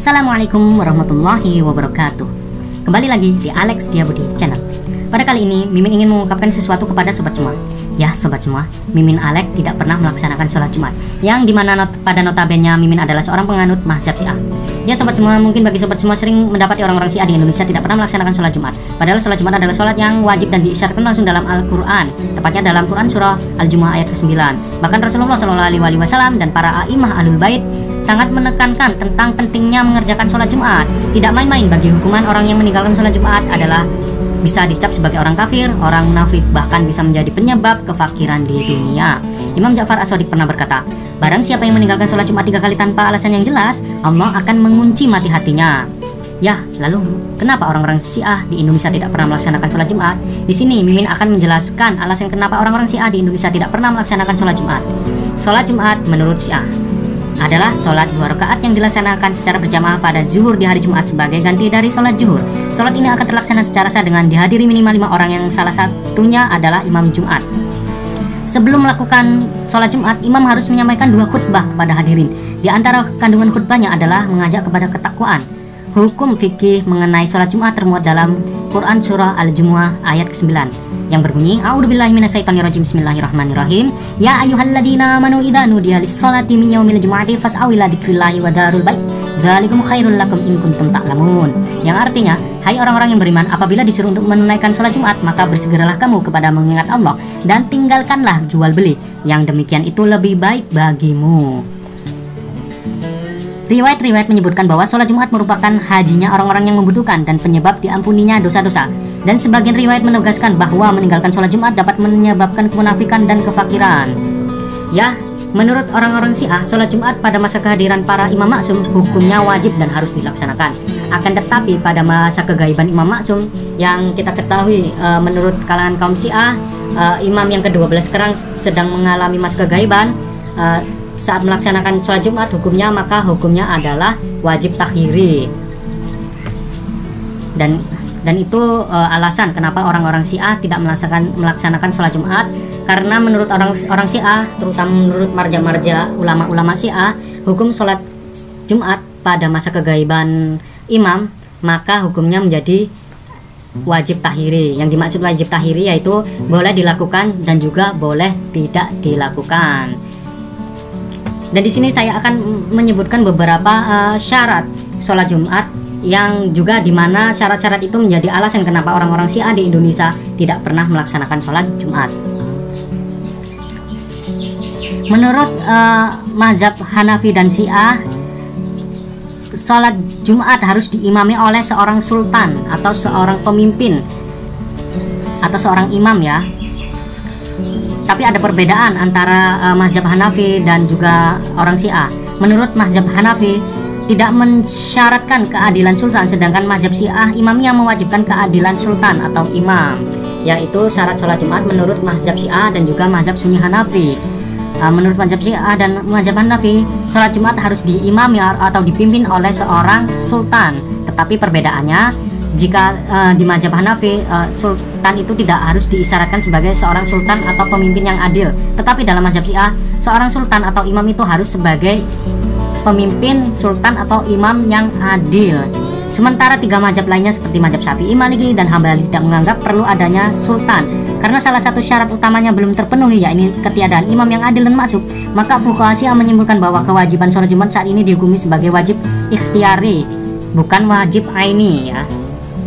Assalamualaikum warahmatullahi wabarakatuh. Kembali lagi di Alex Diabudi Channel. Pada kali ini Mimin ingin mengungkapkan sesuatu kepada sobat semua. Ya sobat semua, Mimin Alex tidak pernah melaksanakan sholat Jumat, yang dimana pada notabene Mimin adalah seorang penganut mazhab Syiah. Ya sobat semua, mungkin bagi sobat semua sering mendapati orang-orang Syiah di Indonesia tidak pernah melaksanakan sholat Jumat. Padahal sholat Jumat adalah sholat yang wajib dan diisyaratkan langsung dalam Al-Quran, tepatnya dalam Quran surah Al-Jumu'ah ayat ke-9. Bahkan Rasulullah SAW dan para a'imah ahlul bait sangat menekankan tentang pentingnya mengerjakan sholat Jumat. Tidak main-main, bagi hukuman orang yang meninggalkan sholat Jumat adalah bisa dicap sebagai orang kafir, orang munafik, bahkan bisa menjadi penyebab kefakiran di dunia. Imam Ja'far As-Shadiq pernah berkata, barang siapa yang meninggalkan sholat Jumat 3 kali tanpa alasan yang jelas, Allah akan mengunci mati hatinya. Ya, lalu kenapa orang-orang Syiah di Indonesia tidak pernah melaksanakan sholat Jumat? Di sini Mimin akan menjelaskan alasan kenapa orang-orang Syiah di Indonesia tidak pernah melaksanakan sholat Jumat. Sholat Jumat menurut Syiah adalah sholat 2 rakaat yang dilaksanakan secara berjamaah pada zuhur di hari Jumat sebagai ganti dari sholat zuhur. Sholat ini akan terlaksana secara sah dengan dihadiri minimal 5 orang yang salah satunya adalah imam Jumat. Sebelum melakukan sholat Jumat, imam harus menyampaikan 2 khutbah kepada hadirin. Di antara kandungan khutbahnya adalah mengajak kepada ketakwaan. Hukum fikih mengenai sholat Jumat termuat dalam Quran surah Al-Jumu'ah ayat ke-9 yang berbunyi, A'udzubillahi minasyaitonirrajim, bismillahirrahmanirrahim. Ya ayyuhalladzina amanu idza nudiya lis-sholati min yaumil jumu'ati fas'au ila dzikrillahi wa dzarul bai'. Dzalikum khairul lakum in kuntum ta'lamun. Yang artinya, hai orang-orang yang beriman, apabila disuruh untuk menunaikan sholat Jumat, maka bersegeralah kamu kepada mengingat Allah dan tinggalkanlah jual beli. Yang demikian itu lebih baik bagimu. Riwayat-riwayat menyebutkan bahwa sholat Jumat merupakan hajinya orang-orang yang membutuhkan dan penyebab diampuninya dosa-dosa. Dan sebagian riwayat menegaskan bahwa meninggalkan sholat Jumat dapat menyebabkan kemunafikan dan kefakiran. Ya, menurut orang-orang Syiah, sholat Jumat pada masa kehadiran para imam maksum hukumnya wajib dan harus dilaksanakan. Akan tetapi pada masa kegaiban imam maksum yang kita ketahui, menurut kalangan kaum Syiah, imam yang ke-12 sekarang sedang mengalami masa kegaiban. Saat melaksanakan sholat Jumat hukumnya adalah wajib takhiri. Dan itu alasan kenapa orang-orang Syiah tidak melaksanakan sholat Jumat, karena menurut orang Syiah, terutama menurut marja-marja ulama-ulama Syiah, hukum sholat Jumat pada masa kegaiban imam maka hukumnya menjadi wajib takhiri. Yang dimaksud wajib takhiri yaitu boleh dilakukan dan juga boleh tidak dilakukan. Dan di sini saya akan menyebutkan beberapa syarat sholat Jumat yang juga dimana syarat-syarat itu menjadi alasan kenapa orang-orang Syiah di Indonesia tidak pernah melaksanakan sholat Jumat. Menurut mazhab Hanafi dan Syiah, sholat Jumat harus diimami oleh seorang sultan atau seorang pemimpin atau seorang imam ya. Tapi ada perbedaan antara mazhab Hanafi dan juga orang Syiah. Menurut mazhab Hanafi tidak mensyaratkan keadilan sultan, sedangkan mazhab Syiah imamnya mewajibkan keadilan sultan atau imam, yaitu syarat sholat Jumat menurut mazhab Syiah dan juga mazhab Sunni Hanafi. Menurut mazhab Syiah dan mazhab Hanafi, sholat Jumat harus diimami atau dipimpin oleh seorang sultan. Tetapi perbedaannya, jika di mazhab Hanafi, sultan itu tidak harus diisyaratkan sebagai seorang sultan atau pemimpin yang adil. Tetapi dalam mazhab Syiah, seorang sultan atau imam itu harus sebagai pemimpin, sultan atau imam yang adil. Sementara 3 mazhab lainnya seperti mazhab Syafi'i, Maliki, dan Hambali tidak menganggap perlu adanya sultan, karena salah satu syarat utamanya belum terpenuhi, yakni ketiadaan imam yang adil dan maksum. Maka fuqaha Syiah menyimpulkan bahwa kewajiban sholat Jumat saat ini dihukumi sebagai wajib ikhtiyari, bukan wajib aini ya.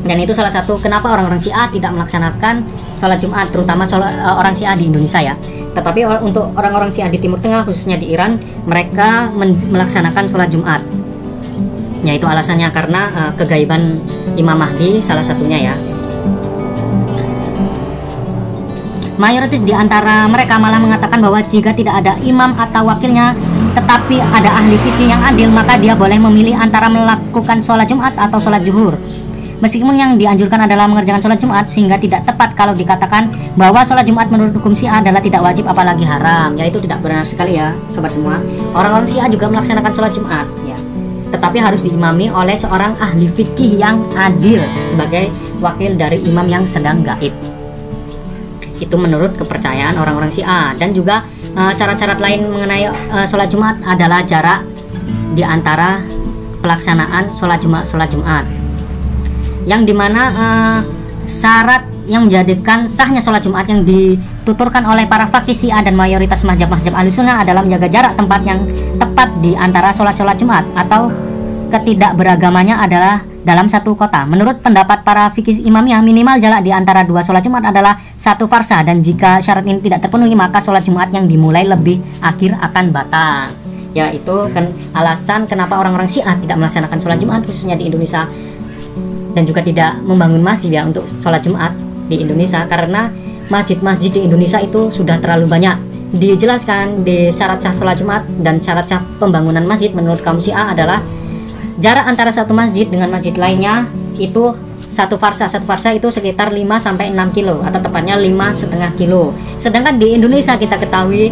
Dan itu salah satu kenapa orang-orang Syiah tidak melaksanakan sholat Jumat, terutama orang Syiah di Indonesia ya. Tetapi untuk orang-orang Syiah di Timur Tengah, khususnya di Iran, mereka melaksanakan sholat Jumat. Yaitu alasannya karena kegaiban Imam Mahdi salah satunya ya. Mayoritas di antara mereka malah mengatakan bahwa jika tidak ada imam atau wakilnya, tetapi ada ahli fikih yang adil, maka dia boleh memilih antara melakukan sholat Jumat atau sholat zuhur. Meskipun yang dianjurkan adalah mengerjakan sholat Jumat, sehingga tidak tepat kalau dikatakan bahwa sholat Jumat menurut hukum Syiah adalah tidak wajib apalagi haram. Ya itu tidak benar sekali ya sobat semua. Orang-orang Syiah juga melaksanakan sholat Jumat ya, tetapi harus diimami oleh seorang ahli fikih yang adil sebagai wakil dari imam yang sedang gaib. Itu menurut kepercayaan orang-orang Syiah. Dan juga syarat-syarat lain mengenai sholat Jumat adalah jarak di antara pelaksanaan sholat Jumat, yang dimana syarat yang menjadikan sahnya sholat Jumat yang dituturkan oleh para faqih Syiah dan mayoritas mazhab Ahlussunnah adalah menjaga jarak tempat yang tepat di antara sholat Jumat, atau ketidakberagamannya adalah dalam satu kota. Menurut pendapat para fikih imamiyah, minimal jarak di antara dua sholat Jumat adalah 1 farsah, dan jika syarat ini tidak terpenuhi maka sholat Jumat yang dimulai lebih akhir akan batal. Ya, itu kan alasan kenapa orang-orang Syiah tidak melaksanakan sholat Jumat khususnya di Indonesia, dan juga tidak membangun masjid ya untuk sholat Jumat di Indonesia, karena masjid-masjid di Indonesia itu sudah terlalu banyak. Dijelaskan di syarat sah sholat Jumat dan syarat sah pembangunan masjid menurut kaum Syiah adalah jarak antara satu masjid dengan masjid lainnya itu 1 farsah. 1 farsah itu sekitar 5-6 kilo, atau tepatnya 5,5 kilo. Sedangkan di Indonesia kita ketahui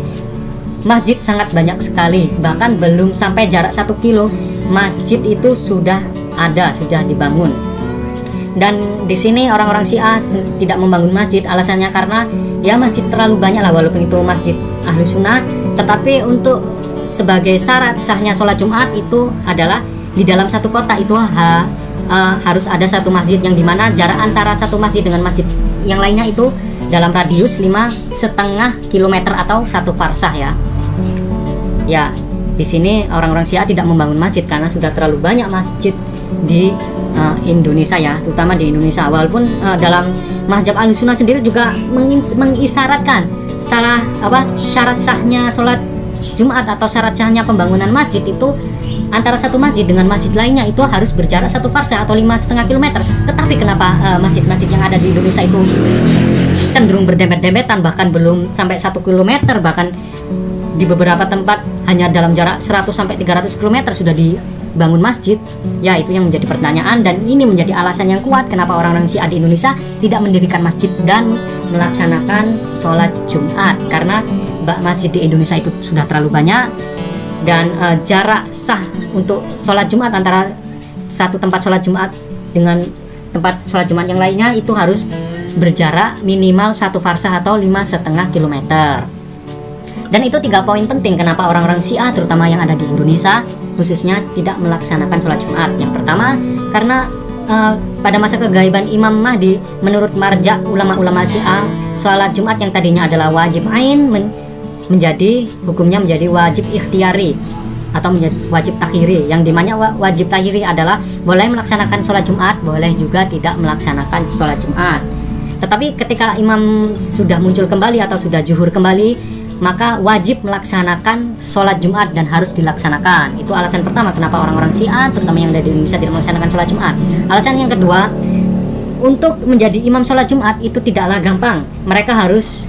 masjid sangat banyak sekali, bahkan belum sampai jarak 1 kilo masjid itu sudah ada, sudah dibangun. Dan di sini orang-orang Syiah tidak membangun masjid, alasannya karena ya masjid terlalu banyak lah, walaupun itu masjid Ahlussunnah, tetapi untuk sebagai syarat sahnya sholat Jumat itu adalah di dalam satu kota itu harus ada satu masjid, yang dimana jarak antara satu masjid dengan masjid yang lainnya itu dalam radius 5,5 km atau 1 farsah ya. Ya, di sini orang-orang Syiah tidak membangun masjid karena sudah terlalu banyak masjid di Indonesia ya, terutama di Indonesia. Walaupun dalam mazhab Ahlussunnah sendiri juga mengisyaratkan syarat sahnya sholat Jumat atau syarat sahnya pembangunan masjid itu antara satu masjid dengan masjid lainnya itu harus berjarak 1 farsah atau 5,5 km. Tetapi kenapa masjid-masjid yang ada di Indonesia itu cenderung berdempet-dempetan, bahkan belum sampai 1 km, bahkan di beberapa tempat hanya dalam jarak 100-300 km sudah dibangun masjid? Ya, itu yang menjadi pertanyaan, dan ini menjadi alasan yang kuat kenapa orang-orang Syiah di Indonesia tidak mendirikan masjid dan melaksanakan sholat Jumat, karena masjid di Indonesia itu sudah terlalu banyak, dan jarak sah untuk sholat Jumat antara satu tempat sholat Jumat dengan tempat sholat Jumat yang lainnya itu harus berjarak minimal 1 farsah atau 5,5 km. Dan itu 3 poin penting kenapa orang-orang Syiah terutama yang ada di Indonesia khususnya tidak melaksanakan sholat Jumat. Yang pertama, karena pada masa kegaiban Imam Mahdi, menurut marja ulama-ulama Syiah, sholat Jumat yang tadinya adalah wajib ain hukumnya menjadi wajib ikhtiari atau menjadi wajib takhiri, yang dimana wajib takhiri adalah boleh melaksanakan sholat Jumat, boleh juga tidak melaksanakan sholat Jumat. Tetapi ketika imam sudah muncul kembali atau sudah zuhur kembali, maka wajib melaksanakan sholat Jumat dan harus dilaksanakan. Itu alasan pertama kenapa orang-orang Syiah terutama yang ada di Indonesia tidak melaksanakan sholat Jumat. Alasan yang kedua, untuk menjadi imam sholat Jumat itu tidaklah gampang. Mereka harus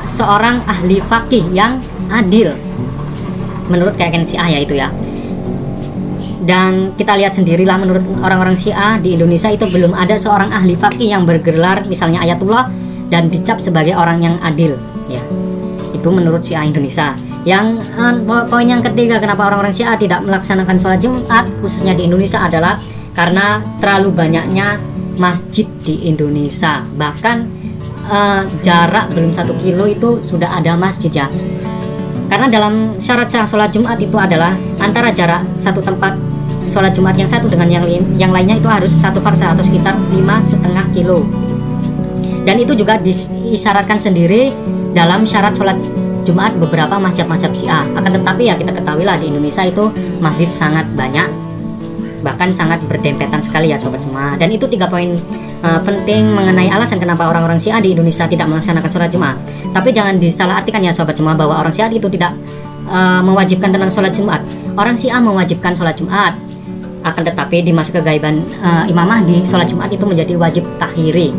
seorang ahli fakih yang adil menurut keyakinan Syiah ya itu ya. Dan kita lihat sendirilah, menurut orang-orang Syiah di Indonesia itu belum ada seorang ahli fakih yang bergelar misalnya Ayatullah dan dicap sebagai orang yang adil ya. Itu menurut Syiah Indonesia. Yang poin yang ketiga kenapa orang-orang Syiah tidak melaksanakan sholat Jumat khususnya di Indonesia adalah karena terlalu banyaknya masjid di Indonesia. Bahkan jarak belum 1 kilo itu sudah ada masjid ya. Karena dalam syarat sah sholat Jumat itu adalah antara jarak satu tempat sholat Jumat yang satu dengan yang lainnya itu harus 1 farsah atau sekitar 5,5 kilo. Dan itu juga disyaratkan sendiri dalam syarat sholat Jumat beberapa mazhab-mazhab Syiah. Akan tetapi ya kita ketahuilah di Indonesia itu masjid sangat banyak, bahkan sangat berdempetan sekali ya sobat semua. Dan itu 3 poin penting mengenai alasan kenapa orang-orang Syiah di Indonesia tidak melaksanakan sholat Jumat. Tapi jangan disalahartikan ya sobat semua bahwa orang Syiah itu tidak mewajibkan tentang sholat Jumat. Orang Syiah mewajibkan sholat Jumat, akan tetapi di masa kegaiban Imam Mahdi sholat Jumat itu menjadi wajib takhiri.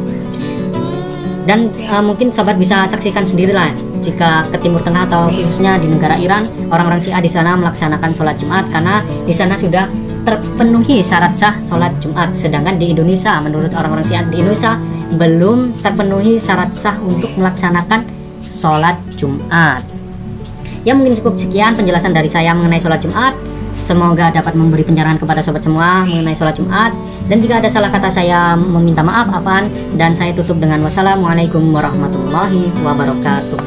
Dan mungkin sobat bisa saksikan sendirilah jika ke Timur Tengah atau khususnya di negara Iran, orang-orang Syiah di sana melaksanakan sholat Jumat karena di sana sudah terpenuhi syarat sah sholat Jumat. Sedangkan di Indonesia, menurut orang-orang Syiah di Indonesia belum terpenuhi syarat sah untuk melaksanakan sholat Jumat. Ya mungkin cukup sekian penjelasan dari saya mengenai sholat Jumat. Semoga dapat memberi pencerahan kepada sobat semua mengenai sholat Jumat. Dan jika ada salah kata saya meminta maaf, afan. Dan saya tutup dengan wassalamualaikum warahmatullahi wabarakatuh.